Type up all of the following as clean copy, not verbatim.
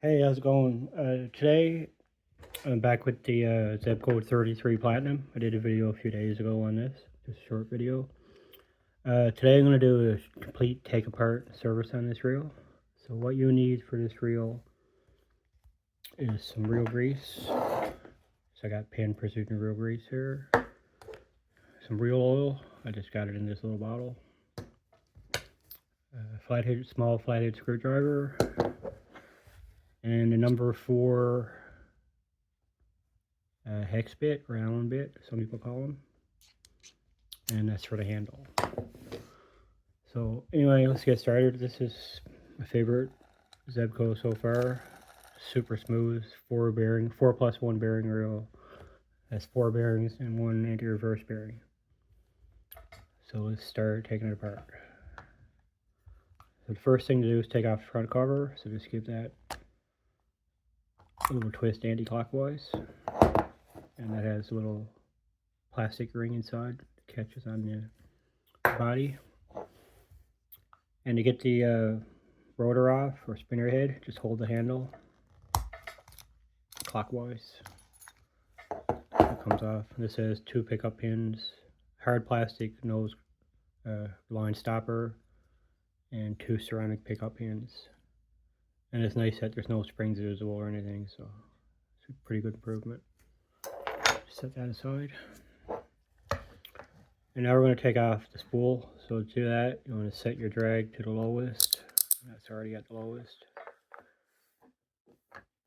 Hey, how's it going? Today I'm back with the zebco 33 Platinum. I did a video a few days ago on this, just a short video. Today I'm going to do a complete take apart service on this reel. So what you need for this reel is some reel grease. So I got Pan Precision reel grease here. Some reel oil. I just got it in this little bottle. Small flathead screwdriver. And the number 4 hex bit, or Allen bit, some people call them. And that's for the handle. So anyway, let's get started. This is my favorite Zebco so far. Super smooth, 4+1 bearing reel. Has 4 bearings and 1 anti-reverse bearing. So let's start taking it apart. So the first thing to do is take off the front cover. So just give that a little twist anti-clockwise. And that has a little plastic ring inside that catches on the body. And to get the rotor off, or spinner head, just hold the handle clockwise. It comes off. This has 2 pickup pins, hard plastic nose line stopper, and 2 ceramic pickup pins. And it's nice that there's no springs visible or anything, so it's a pretty good improvement. Set that aside. And now we're going to take off the spool. So to do that, you want to set your drag to the lowest. That's already at the lowest.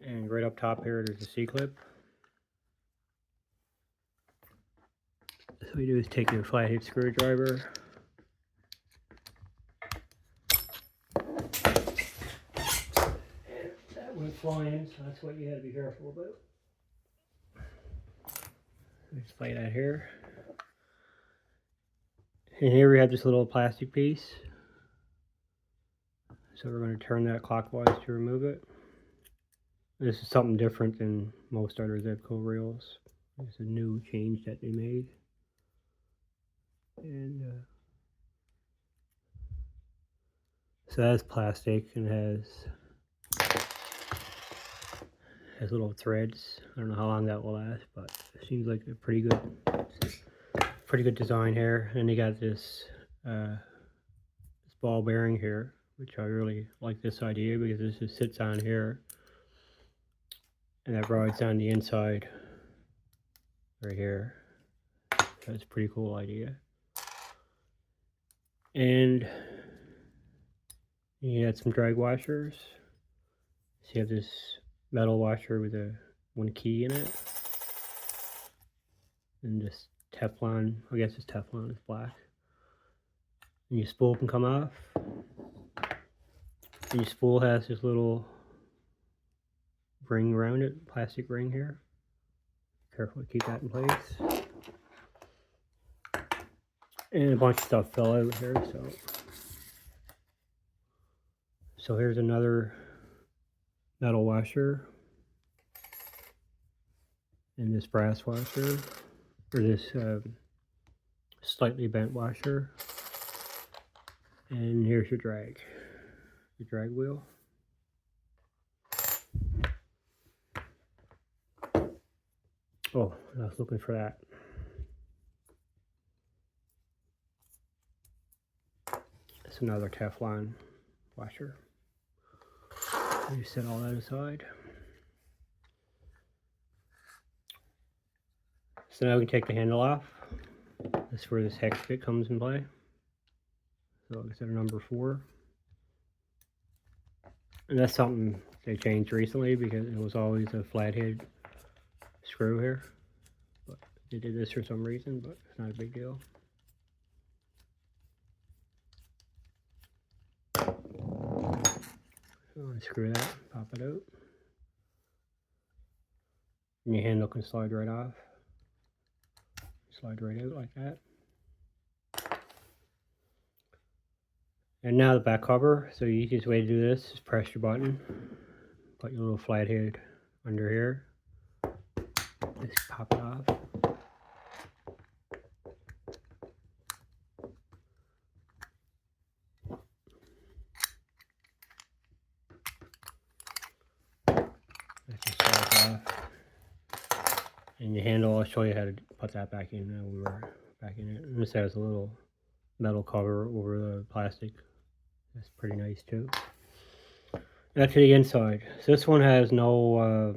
And right up top here, there's a C-clip. So what you do is take your flathead screwdriver. And that went flying, so that's what you had to be careful about. Just lay that here. And here we have this little plastic piece. So we're going to turn that clockwise to remove it. This is something different than most other Zebco reels. It's a new change that they made. And so that's plastic and has little threads. I don't know how long that will last, but it seems like a pretty good design here. And you got this ball bearing here, which I really like this idea because this just sits on here, and that rides on the inside right here. That's a pretty cool idea. And you add some drag washers. So you have this metal washer with one key in it, and this Teflon. I guess it's Teflon. It's black. And your spool can come off. And your spool has this little ring around it, plastic ring here. Carefully keep that in place. And a bunch of stuff fell out here, so here's another metal washer, and this brass washer, or this slightly bent washer. And here's your drag wheel. Oh, I was looking for that. It's another Teflon washer. You set all that aside. So now we can take the handle off. This is where this hex bit comes in play. So it's at number 4. And that's something they changed recently because it was always a flathead screw here. But they did this for some reason, but it's not a big deal. So unscrew that, pop it out. And your handle can slide right off. Slide right out like that. And now the back cover. So the easiest way to do this is press your button. Put your little flathead under here. Just pop it off. And your handle, I'll show you how to put that back in when we were back in it. And this has a little metal cover over the plastic. That's pretty nice too. Now to the inside. So this one has no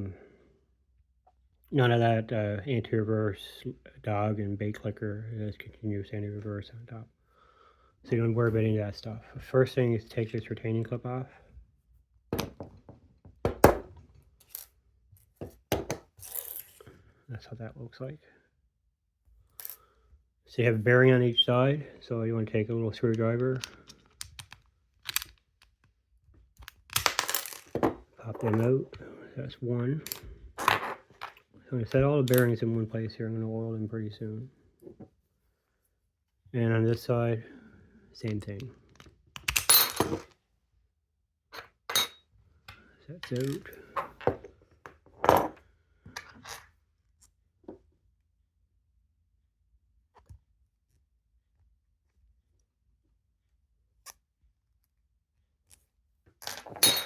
none of that anti-reverse dog and bait clicker. It has continuous anti-reverse on top. So you don't worry about any of that stuff. The first thing is take this retaining clip off. That's how that looks like. So you have a bearing on each side. So you want to take a little screwdriver, pop them out. That's one. So I'm going to set all the bearings in one place here. I'm going to oil them pretty soon. And on this side, same thing. That's out.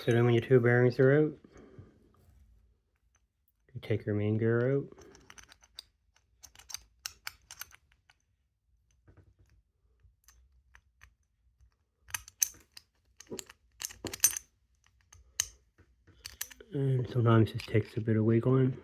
So then when your two bearings are out, you take your main gear out. And sometimes it takes a bit of wiggling.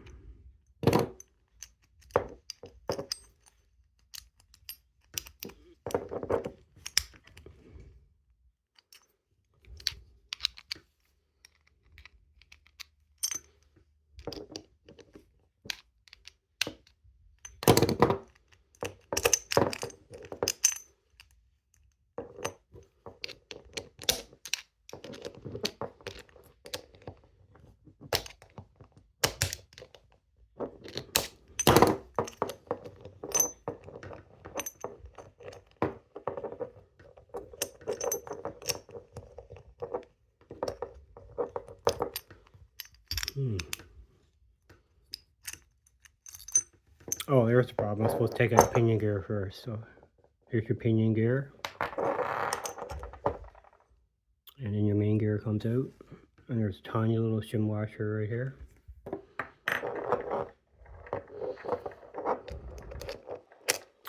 Oh, there's the problem. I'm supposed to take out the pinion gear first. So here's your pinion gear. And then your main gear comes out. And there's a tiny little shim washer right here.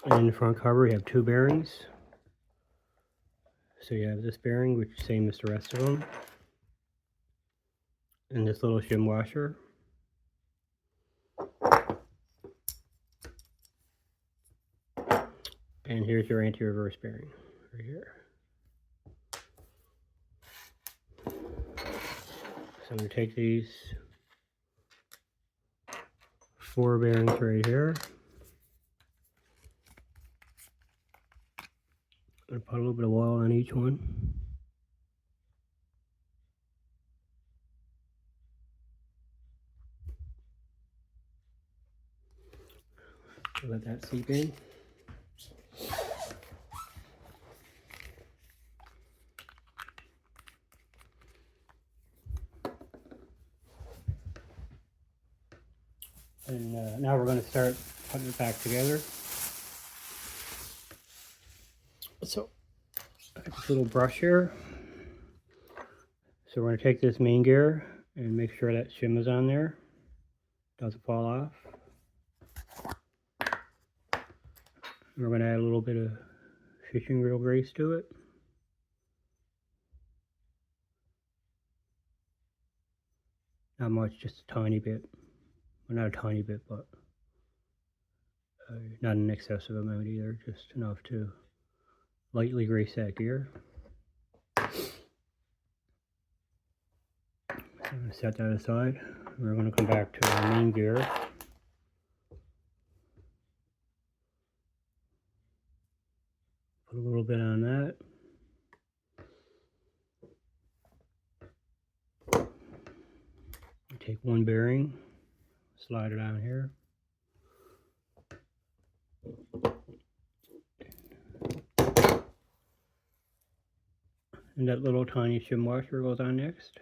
And in the front cover you have two bearings. So you have this bearing, which is the same as the rest of them. And this little shim washer. And here's your anti-reverse bearing right here. So I'm going to take these 4 bearings right here. I'm going to put a little bit of oil on each one. Let that seep in. And now we're going to start putting it back together. So I got this little brush here. So we're going to take this main gear and make sure that shim is on there. Doesn't fall off. And we're going to add a little bit of fishing reel grease to it. Not much, just a tiny bit. Well, not a tiny bit, but not an excessive amount either. Just enough to lightly grease that gear. So I'm going to set that aside. We're going to come back to our main gear. Put a little bit on that. Take one bearing, slide it on here. And that little tiny shim washer goes on next.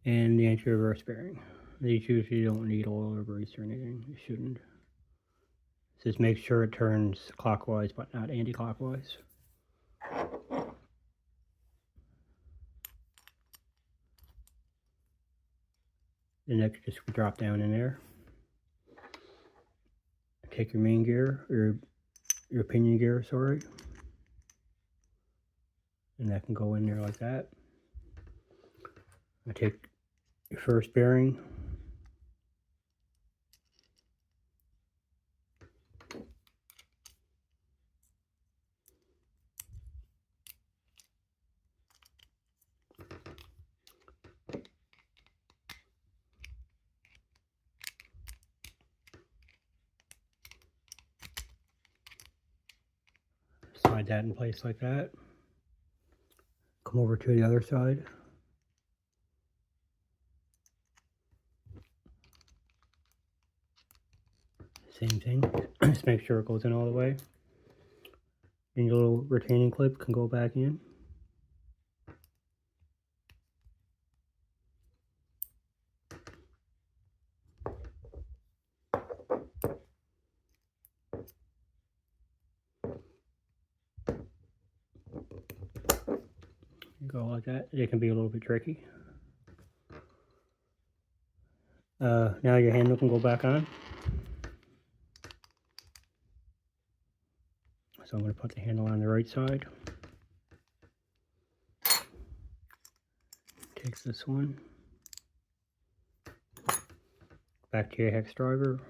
And the anti-reverse bearing. These usually don't need oil or grease or anything. You shouldn't. Just make sure it turns clockwise but not anti-clockwise. The next just drop down in there. Take your main gear, or your pinion gear, sorry. And that can go in there like that. I take your first bearing. Slide that in place like that. Come over to the other side. Same thing. Just make sure it goes in all the way. And your little retaining clip can go back in. Go like that. It can be a little bit tricky. Now your handle can go back on. So I'm going to put the handle on the right side. Take this one. Back to your hex driver.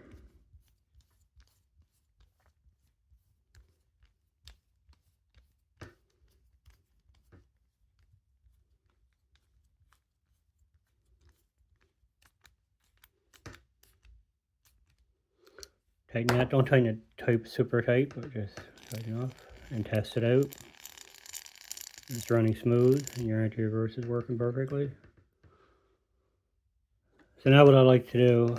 Tighten that. Don't tighten it super tight, but just tighten off and test it out. It's running smooth and your anti-reverse is working perfectly. So now what I like to do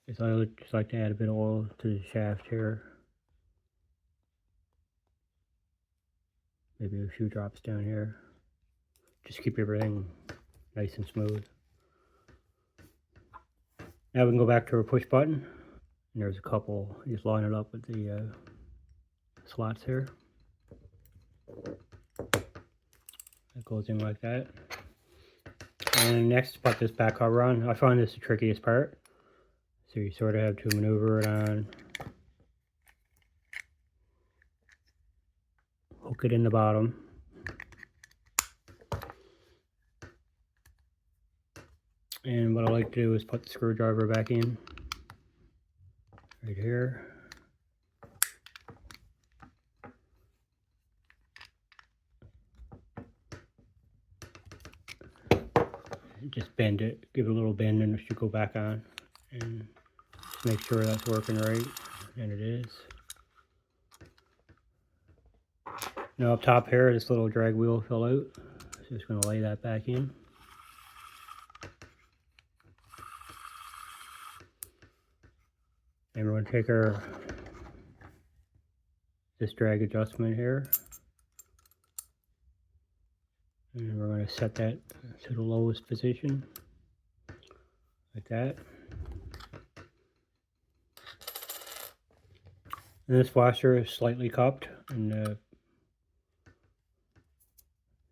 is I would just like to add a bit of oil to the shaft here. Maybe a few drops down here. Just keep everything nice and smooth. Now we can go back to our push button. And there's a couple, you just line it up with the slots here. It goes in like that. And next, put this back cover on. I find this the trickiest part. So you sort of have to maneuver it on. Hook it in the bottom. And what I like to do is put the screwdriver back in. Right here. Just bend it, give it a little bend, and it should go back on. And just make sure that's working right, and it is. Now up top here, this little drag wheel fell out. So just going to lay that back in. And we're going to take this drag adjustment here. And we're going to set that to the lowest position, like that. And this washer is slightly cupped, and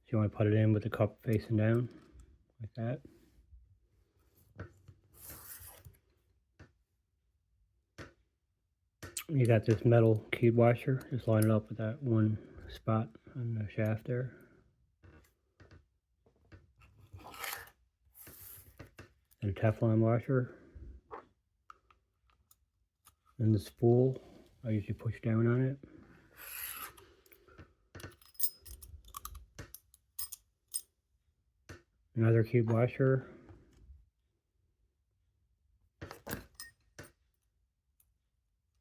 you want to put it in with the cup facing down, like that. You got this metal keyed washer, just line it up with that one spot on the shaft there. And a Teflon washer. And the spool, I usually push down on it. Another keyed washer.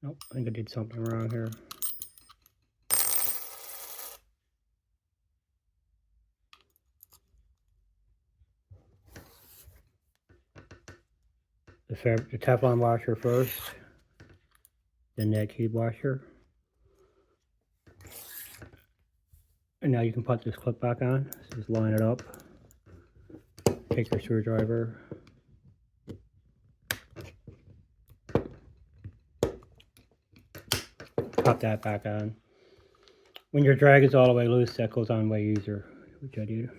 Nope, I think I did something wrong here. The Teflon washer first, then that keyed washer. And now you can put this clip back on. So just line it up. Take your screwdriver. Pop that back on. When your drag is all the way loose, that goes on way easier, which I do.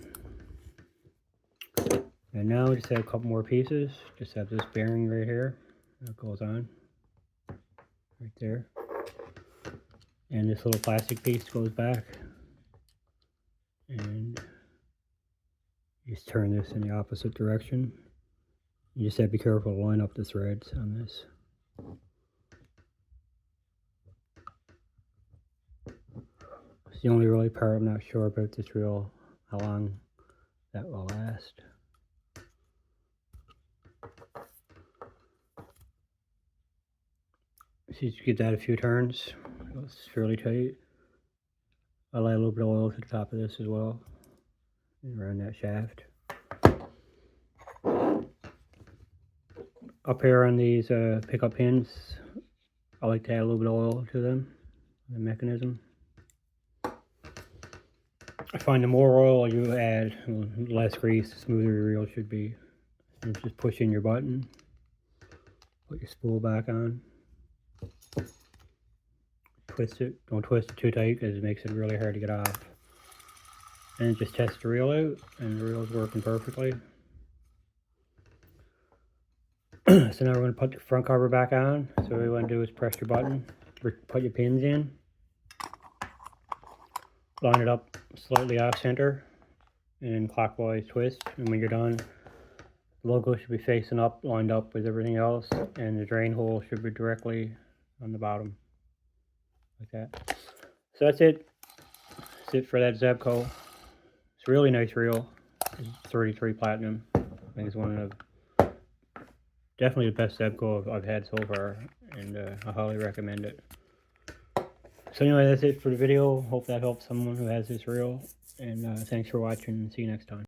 And now we just have a couple more pieces. Just have this bearing right here that goes on right there, and this little plastic piece goes back, and you just turn this in the opposite direction. You just have to be careful to line up the threads on this. It's the only really part I'm not sure about this reel, how long that will last. So you just give that a few turns. It's fairly tight. I'll add a little bit of oil to the top of this as well, around that shaft. Up here on these pickup pins, I like to add a little bit of oil to them, the mechanism. I find the more oil you add, the less grease, the smoother your reel should be. And just push in your button, put your spool back on, twist it. Don't twist it too tight because it makes it really hard to get off. And just test the reel out, and the reel's working perfectly. So now we're going to put the front cover back on. So what you want to do is press your button, put your pins in, line it up slightly off center, and clockwise twist. And when you're done, the logo should be facing up, lined up with everything else, and the drain hole should be directly on the bottom, like that. So that's it. That's it for that zebco. It's a really nice reel. It's 33 Platinum. I think it's one of the definitely the best zebco I've had so far, and I highly recommend it. So anyway, that's it for the video. Hope that helps someone who has this reel, and thanks for watching, and see you next time.